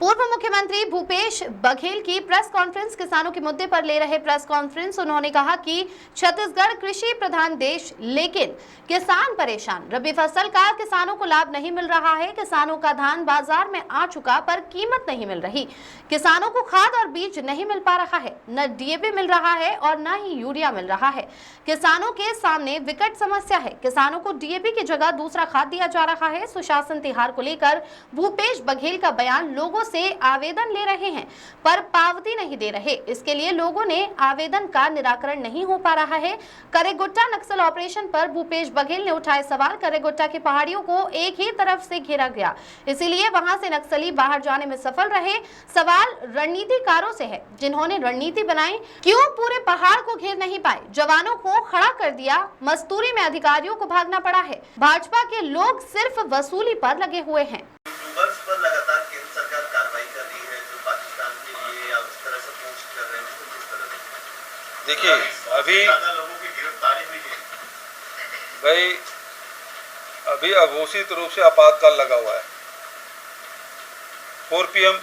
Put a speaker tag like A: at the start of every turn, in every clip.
A: पूर्व मुख्यमंत्री भूपेश बघेल की प्रेस कॉन्फ्रेंस, किसानों के मुद्दे पर ले रहे प्रेस कॉन्फ्रेंस। उन्होंने कहा कि छत्तीसगढ़ कृषि प्रधान देश, लेकिन किसान परेशान। रबी फसल का किसानों को लाभ नहीं मिल रहा है। किसानों का धान बाजार में आ चुका पर कीमत नहीं मिल रही। किसानों को खाद और बीज नहीं मिल पा रहा है, न डीएपी मिल रहा है और न ही यूरिया मिल रहा है। किसानों के सामने विकट समस्या है। किसानों को डीएपी की जगह दूसरा खाद दिया जा रहा है। सुशासन तिहार को लेकर भूपेश बघेल का बयान, लोगों से आवेदन ले रहे हैं पर पावती नहीं दे रहे। इसके लिए लोगों ने आवेदन का निराकरण नहीं हो पा रहा है। करेगुट्टा नक्सल ऑपरेशन पर भूपेश बघेल ने उठाए सवाल। करेगुट्टा की पहाड़ियों को एक ही तरफ से घेरा गया, इसीलिए वहां से नक्सली बाहर जाने में सफल रहे। सवाल रणनीतिकारों से है, जिन्होंने रणनीति बनाई। क्यों पूरे पहाड़ को घेर नहीं पाए? जवानों को खड़ा कर दिया। मस्तूरी में अधिकारियों को भागना पड़ा है। भाजपा के लोग सिर्फ वसूली पर लगे हुए हैं।
B: देखिए, अभी
C: लोगों की गिरफ्तारी हुई है
B: भाई, अभी अघोषित रूप से आपातकाल लगा हुआ है। 4 PM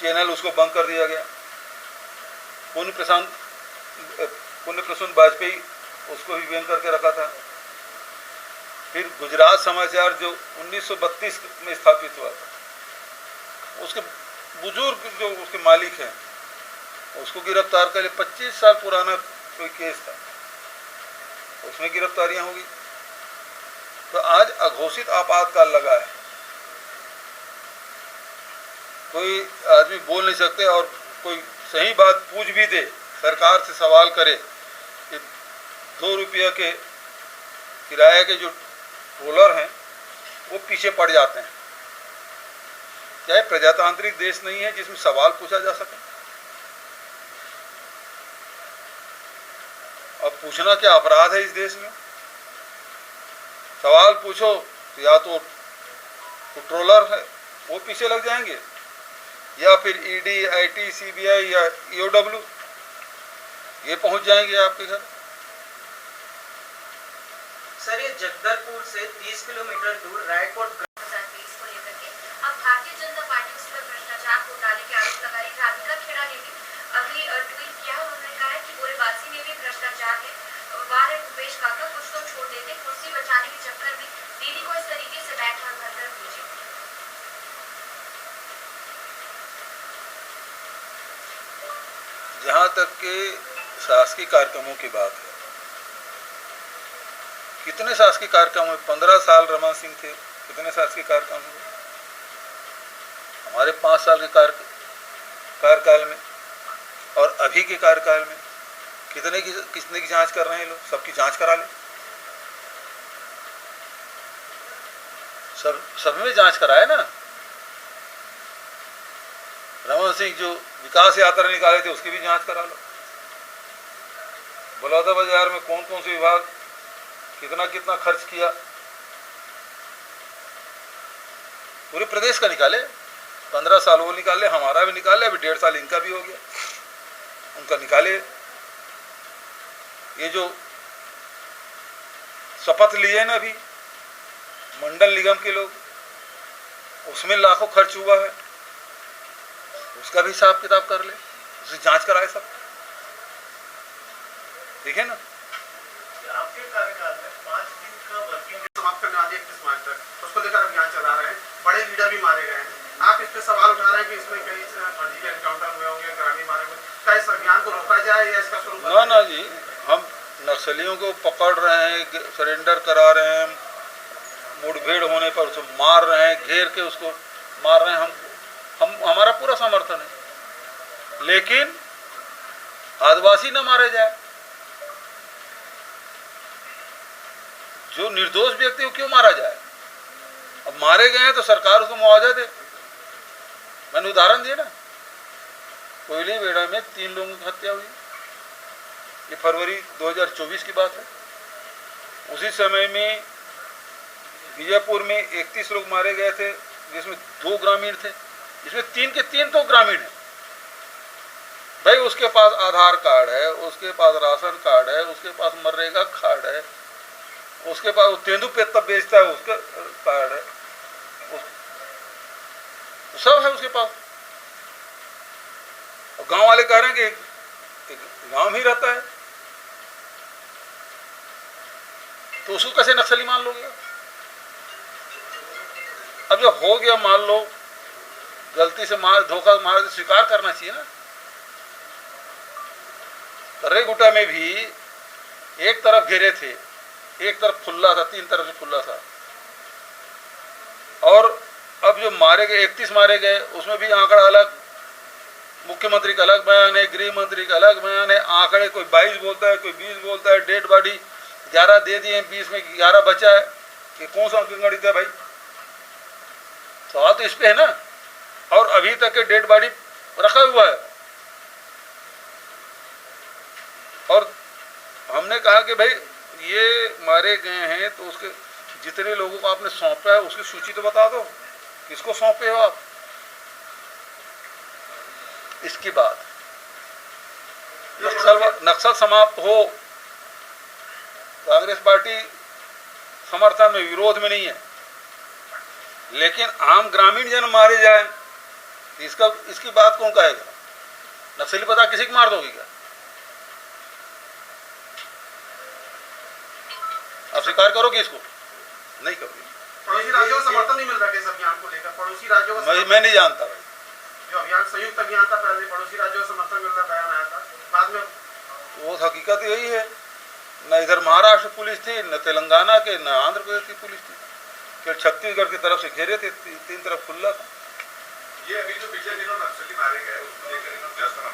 B: चैनल उसको बंद कर दिया गया। पुण्य प्रसून वाजपेयी उसको भी बैन करके रखा था। फिर गुजरात समाचार जो 1932 में स्थापित हुआ था, उसके बुजुर्ग जो उसके मालिक हैं उसको गिरफ्तार कर लिया। 25 साल पुराना कोई केस था, उसमें गिरफ्तारियां होगी। तो आज अघोषित आपातकाल लगा है। कोई आदमी बोल नहीं सकते और कोई सही बात पूछ भी दे, सरकार से सवाल करे कि 2 रुपया के किराए के जो ट्रोलर हैं वो पीछे पड़ जाते हैं। क्या ये प्रजातांत्रिक देश नहीं है जिसमें सवाल पूछा जा सके? अब पूछना क्या अपराध है इस देश में? सवाल पूछो तो या तो ट्रोलर है वो पीछे लग जाएंगे, या फिर ईडी, आईटी, सीबीआई या ईओडब्ल्यू ये पहुंच जाएंगे आपके घर।
D: सर, ये जगदलपुर से 30 किलोमीटर दूर रायकोट
E: को लेकर के अब भारतीय जनता पार्टी उस पर भ्रष्टाचार घोटाले के आरोप लगा रही। राधिका खेड़ा ने भी अभी ट्वीट किया। उन्होंने कहा है कि बोरेबासी में भी भ्रष्टाचार है। वाह रे भूपेश काका, कुछ तो छोड़ देते। कुर्सी बचाने के चक्कर में दीदी को इस तरीके से बैठा घर तक भेजे।
B: जहां तक के शासकीय कार्यक्रमों की बात है, कितने शासकीय कार्यक्रम हुए? 15 साल रमन सिंह थे, कितने शासकीय कार्यक्रम हुए? हमारे 5 साल के कार्यकाल में और अभी के कार्यकाल में कितने की जांच कर रहे हैं लोग? सबकी जांच करा ले। सब में जांच कराए ना। रमन सिंह जो विकास यात्रा निकाले थे उसकी भी जांच करा लो। बलौदा बाजार में कौन कौन से विभाग कितना कितना खर्च किया, पूरे प्रदेश का निकाले। 15 साल वो निकाले, हमारा भी निकाले, अभी 1.5 साल इनका भी हो गया, उनका निकाले। ये जो शपथ लिए ना अभी मंडल निगम के लोग, उसमें लाखों खर्च हुआ है, उसका भी हिसाब किताब कर ले, उसकी जांच कराए सब। ठीक है ना?
C: आपके कार्यकाल में 5 दिन का वर्किंग समाप्त करने वाली 31 मार्च तक, उसको लेकर अभियान चला रहे हैं। बड़े लीडर भी मारे गए हैं। आप इस पे सवाल उठा रहे हैं कि इसमें कई फर्जी के एनकाउंटर हुए होंगे, ग्रामीण मारे हुए। क्या इस अभियान को रोका जाए या इसका शुरू?
B: ना जी, हम नक्सलियों को पकड़ रहे हैं, सरेंडर करा रहे हैं, मुठभेड़ होने पर उसको मार रहे हैं, घेर के उसको मार रहे हैं। हमारा पूरा समर्थन है, लेकिन आदिवासी न मारे जाए। जो निर्दोष व्यक्ति को क्यों मारा जाए? अब मारे गए हैं तो सरकार उसको मुआवजा दे। मैंने उदाहरण दिया ना, कोयली बेड़ा में 3 लोगों की हत्या हुई, ये फरवरी 2024 की बात है। उसी समय में बीजापुर में 31 लोग मारे गए थे, जिसमें 2 ग्रामीण थे, जिसमें 3 के 3 तो ग्रामीण है। भाई उसके पास आधार कार्ड है, उसके पास राशन कार्ड है, उसके पास मनरेगा कार्ड है, उसके पास तेंदुपत्ता बेचता है उसका कार्ड है, सब है उसके पास। और गांव वाले कह रहे हैं कि गांव में ही रहता है, तो उसको कैसे नक्सली मान लोगे? अब जब हो गया, मान लो गलती से धोखा मार स्वीकार करना चाहिए ना। रेगुटा में भी एक तरफ घेरे थे, एक तरफ खुला था, 3 तरफ से खुला था। और अब जो मारे गए 31 मारे गए, उसमें भी आंकड़ा अलग, मुख्यमंत्री का अलग बयान है, गृह मंत्री का अलग बयान है। आंकड़े कोई 22 बोलता है, कोई 20 बोलता है। डेड बॉडी 11 दे दिए, 20 में 11 बचा है। कि कौन सा गणित है भाई? सवाल तो इस पे है ना। और अभी तक के डेड बॉडी रखा हुआ है। और हमने कहा कि भाई ये मारे गए हैं, तो उसके जितने लोगों को आपने सौंपा है उसकी सूची तो बता दो, किसको सौंपे हो आप। इसके बाद नक्सल समाप्त हो, कांग्रेस पार्टी समर्थन में, विरोध में नहीं है, लेकिन आम ग्रामीण जन मारे जाए, इसकी बात कौन कहेगा? नक्सली पता किसी को मार दोगे क्या? आप स्वीकार करोगे इसको? नहीं करोगे।
C: पड़ोसी राज्यों का समर्थन नहीं मिल रहा इस अभियान को लेकर। पड़ोसी राज्यों का
B: मैं नहीं जानता भाई।
C: जो अभियान संयुक्त अभियान था, पहले पड़ोसी राज्यों का समर्थन मिल रहा, बयान आया था, बाद में
B: वो हकीकत यही है। न इधर महाराष्ट्र पुलिस थी, न तेलंगाना के, न आंध्र प्रदेश की पुलिस थी। फिर छत्तीसगढ़ की तरफ से घेरे थे, 3 तरफ खुला था।
F: ये अभी जो पिछले दिनों नक्सली मारे गए उसको लेकर